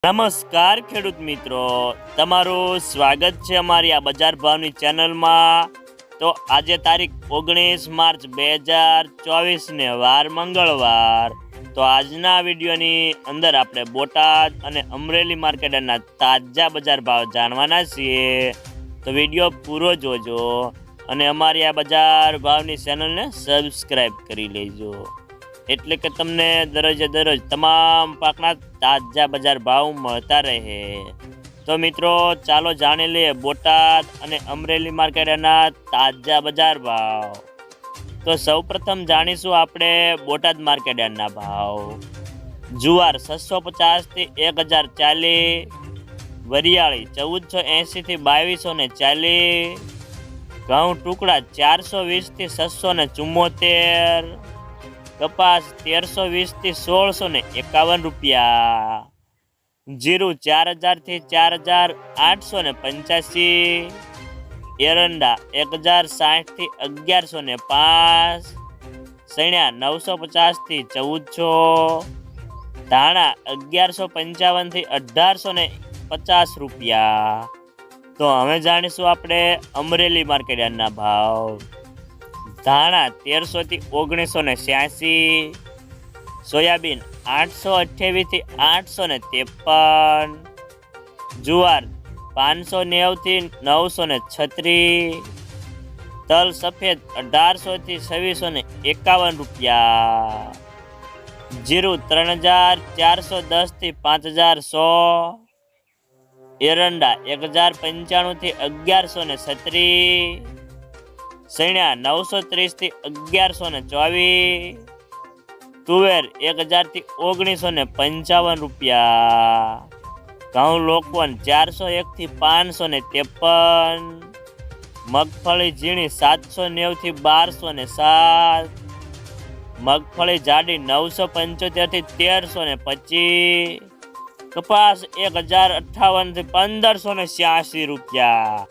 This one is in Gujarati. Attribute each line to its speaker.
Speaker 1: નમસ્કાર ખેડૂત મિત્રો, તમારું સ્વાગત છે અમારી આ બજાર ભાવની ચેનલમાં। તો આજે તારીખ 19 માર્ચ 2024 ને વાર મંગળવાર। તો આજના વિડીયોની અંદર આપણે બોટાદ અને અમરેલી માર્કેટના તાજા બજાર ભાવ જાણવાના છીએ। તો વિડીયો પૂરો જોજો અને અમારી આ બજાર ભાવની ચેનલને સબસ્ક્રાઈબ કરી લેજો, એટલે કે તમને દરરોજે દરરોજ તમામ પાકના તાજા બજાર ભાવ મળતા રહે। તો મિત્રો ચાલો જાણી લઈએ બોટાદ અને અમરેલી માર્કેટના તાજા બજાર ભાવ। તો સૌપ્રથમ જાણીશું આપણે બોટાદ માર્કેટના ભાવ। જુવાર 650 થી 1040, વરિયાળી 1480 થી 2240, ઘઉં ટુકડા 420 થી 674, કપાસ 1320 થી 1651 રૂપિયા, જીરું 4000 થી 4885, એરંડા 1060 થી 1105, સણ્યા 950 થી 1400, ધાણા 1155 થી 1850 રૂપિયા। તો હવે જાણીશું આપણે અમરેલી માર્કેટના ભાવ। ધાણા 1300 થી 1986, સોયાબીન 828 થી 853, જુવાર 590 થી 936, તલ સફેદ 1800 થી 2651 રૂપિયા, જીરું 3410 થી 5100, એરંડા 1095 થી 1136, સણ્યા 930 થી 1124, તુવેર 1000 થી 1955 રૂપિયા, ઘઉં લોકવન 401 થી 553, મગફળી ઝીણી 790 થી 1207, મગફળી જાડી 975 થી 1325, કપાસ 1058 થી 1586 રૂપિયા।